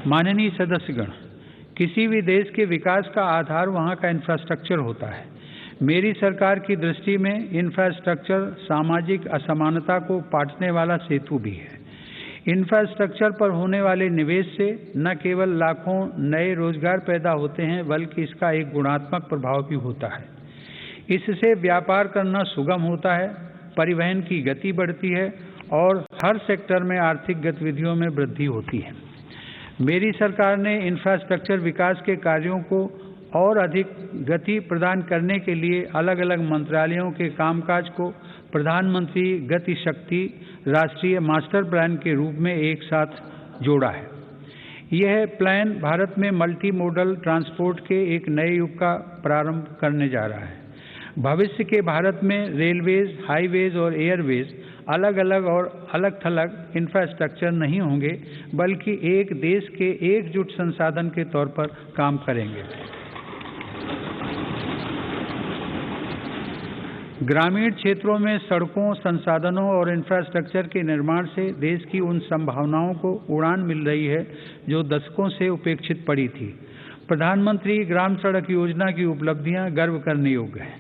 माननीय सदस्यगण, किसी भी देश के विकास का आधार वहाँ का इंफ्रास्ट्रक्चर होता है। मेरी सरकार की दृष्टि में इंफ्रास्ट्रक्चर सामाजिक असमानता को पाटने वाला सेतु भी है। इंफ्रास्ट्रक्चर पर होने वाले निवेश से न केवल लाखों नए रोजगार पैदा होते हैं, बल्कि इसका एक गुणात्मक प्रभाव भी होता है। इससे व्यापार करना सुगम होता है, परिवहन की गति बढ़ती है और हर सेक्टर में आर्थिक गतिविधियों में वृद्धि होती है। मेरी सरकार ने इंफ्रास्ट्रक्चर विकास के कार्यों को और अधिक गति प्रदान करने के लिए अलग अलग मंत्रालयों के कामकाज को प्रधानमंत्री गति शक्ति राष्ट्रीय मास्टर प्लान के रूप में एक साथ जोड़ा है। यह प्लान भारत में मल्टी मोडल ट्रांसपोर्ट के एक नए युग का प्रारंभ करने जा रहा है। भविष्य के भारत में रेलवेज, हाईवेज और एयरवेज अलग अलग और अलग थलग इंफ्रास्ट्रक्चर नहीं होंगे, बल्कि एक देश के एकजुट संसाधन के तौर पर काम करेंगे। ग्रामीण क्षेत्रों में सड़कों, संसाधनों और इंफ्रास्ट्रक्चर के निर्माण से देश की उन संभावनाओं को उड़ान मिल रही है जो दशकों से उपेक्षित पड़ी थी। प्रधानमंत्री ग्राम सड़क योजना की उपलब्धियां गर्व करने योग्य हैं।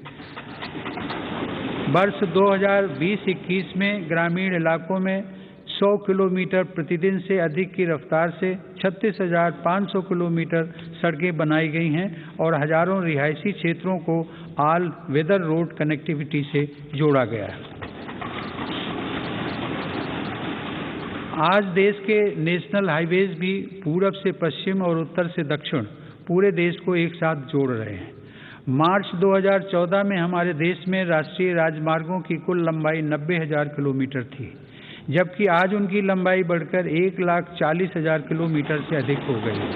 वर्ष 2020-21 में ग्रामीण इलाकों में 100 किलोमीटर प्रतिदिन से अधिक की रफ्तार से 36,500 किलोमीटर सड़कें बनाई गई हैं और हजारों रिहायशी क्षेत्रों को ऑल वेदर रोड कनेक्टिविटी से जोड़ा गया है। आज देश के नेशनल हाईवेज भी पूरब से पश्चिम और उत्तर से दक्षिण पूरे देश को एक साथ जोड़ रहे हैं। मार्च 2014 में हमारे देश में राष्ट्रीय राजमार्गों की कुल लंबाई 90,000 किलोमीटर थी, जबकि आज उनकी लंबाई बढ़कर 1,40,000 किलोमीटर से अधिक हो गई है।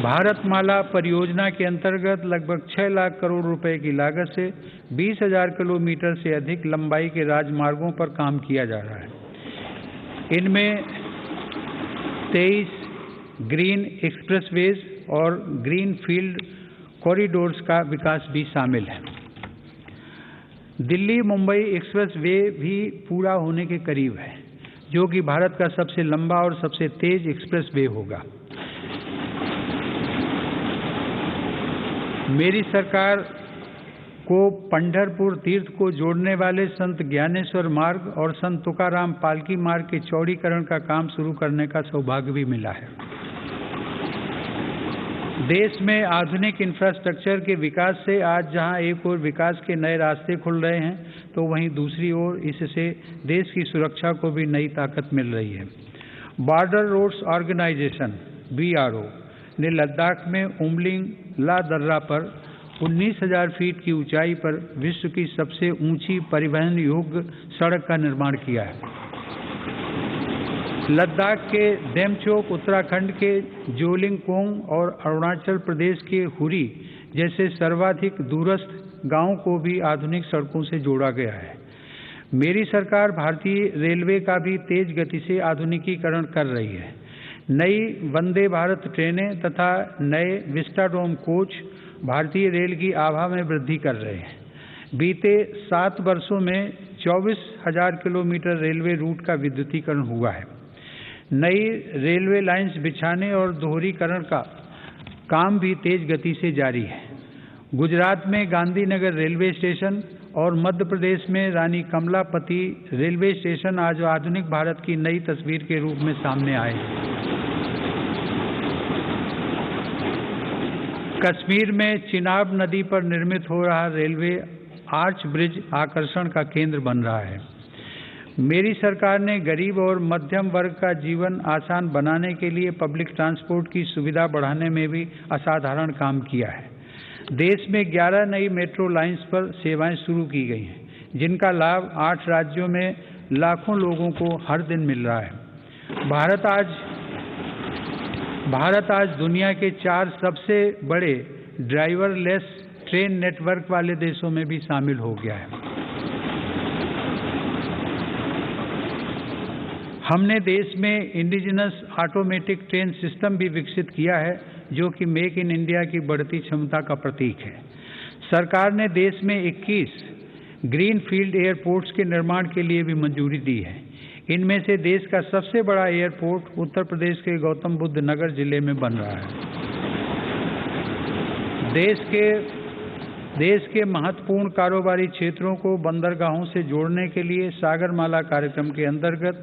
भारतमाला परियोजना के अंतर्गत लगभग 6 लाख करोड़ रुपए की लागत से 20,000 किलोमीटर से अधिक लंबाई के राजमार्गों पर काम किया जा रहा है। इनमें 23 ग्रीन एक्सप्रेसवेज और ग्रीन फील्ड कॉरिडोर्स का विकास भी शामिल है। दिल्ली मुंबई एक्सप्रेस वे भी पूरा होने के करीब है, जो कि भारत का सबसे लंबा और सबसे तेज एक्सप्रेस वे होगा। मेरी सरकार को पंढरपुर तीर्थ को जोड़ने वाले संत ज्ञानेश्वर मार्ग और संत तुकाराम पालकी मार्ग के चौड़ीकरण का काम शुरू करने का सौभाग्य भी मिला है। देश में आधुनिक इंफ्रास्ट्रक्चर के विकास से आज जहां एक ओर विकास के नए रास्ते खुल रहे हैं, तो वहीं दूसरी ओर इससे देश की सुरक्षा को भी नई ताकत मिल रही है। बॉर्डर रोड्स ऑर्गेनाइजेशन BRO ने लद्दाख में उमलिंग ला दर्रा पर 19,000 फीट की ऊंचाई पर विश्व की सबसे ऊंची परिवहन योग्य सड़क का निर्माण किया है। लद्दाख के डेमचोक, उत्तराखंड के जोलिंगकोंग और अरुणाचल प्रदेश के हुरी जैसे सर्वाधिक दूरस्थ गांवों को भी आधुनिक सड़कों से जोड़ा गया है। मेरी सरकार भारतीय रेलवे का भी तेज गति से आधुनिकीकरण कर रही है। नई वंदे भारत ट्रेनें तथा नए विस्टाडोम कोच भारतीय रेल की आभा में वृद्धि कर रहे हैं। बीते 7 वर्षों में 24,000 किलोमीटर रेलवे रूट का विद्युतीकरण हुआ है। नई रेलवे लाइंस बिछाने और दोहरीकरण का काम भी तेज गति से जारी है। गुजरात में गांधीनगर रेलवे स्टेशन और मध्य प्रदेश में रानी कमलापति रेलवे स्टेशन आज आधुनिक भारत की नई तस्वीर के रूप में सामने आए हैं। कश्मीर में चिनाब नदी पर निर्मित हो रहा रेलवे आर्च ब्रिज आकर्षण का केंद्र बन रहा है। मेरी सरकार ने गरीब और मध्यम वर्ग का जीवन आसान बनाने के लिए पब्लिक ट्रांसपोर्ट की सुविधा बढ़ाने में भी असाधारण काम किया है। देश में 11 नई मेट्रो लाइंस पर सेवाएं शुरू की गई हैं, जिनका लाभ 8 राज्यों में लाखों लोगों को हर दिन मिल रहा है। भारत आज दुनिया के 4 सबसे बड़े ड्राइवरलेस ट्रेन नेटवर्क वाले देशों में भी शामिल हो गया है। हमने देश में इंडिजिनस ऑटोमेटिक ट्रेन सिस्टम भी विकसित किया है, जो कि मेक इन इंडिया की बढ़ती क्षमता का प्रतीक है। सरकार ने देश में 21 ग्रीन फील्ड एयरपोर्ट्स के निर्माण के लिए भी मंजूरी दी है। इनमें से देश का सबसे बड़ा एयरपोर्ट उत्तर प्रदेश के गौतम बुद्ध नगर जिले में बन रहा है। देश के महत्वपूर्ण कारोबारी क्षेत्रों को बंदरगाहों से जोड़ने के लिए सागरमाला कार्यक्रम के अंतर्गत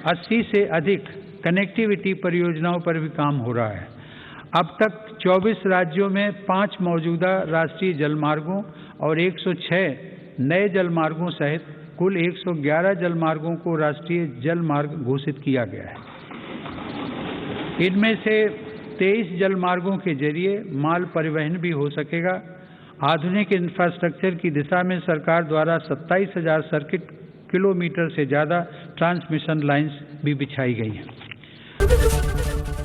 80 से अधिक कनेक्टिविटी परियोजनाओं पर भी काम हो रहा है। अब तक 24 राज्यों में 5 मौजूदा राष्ट्रीय जलमार्गों और 106 नए जलमार्गों सहित कुल 111 जलमार्गों को राष्ट्रीय जलमार्ग घोषित किया गया है। इनमें से 23 जलमार्गों के जरिए माल परिवहन भी हो सकेगा। आधुनिक इंफ्रास्ट्रक्चर की दिशा में सरकार द्वारा 27,000 सर्किट किलोमीटर से ज़्यादा ट्रांसमिशन लाइन्स भी बिछाई गई हैं।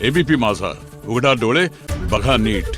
एबीपी माझा, उघडा डोळे बघा नीट।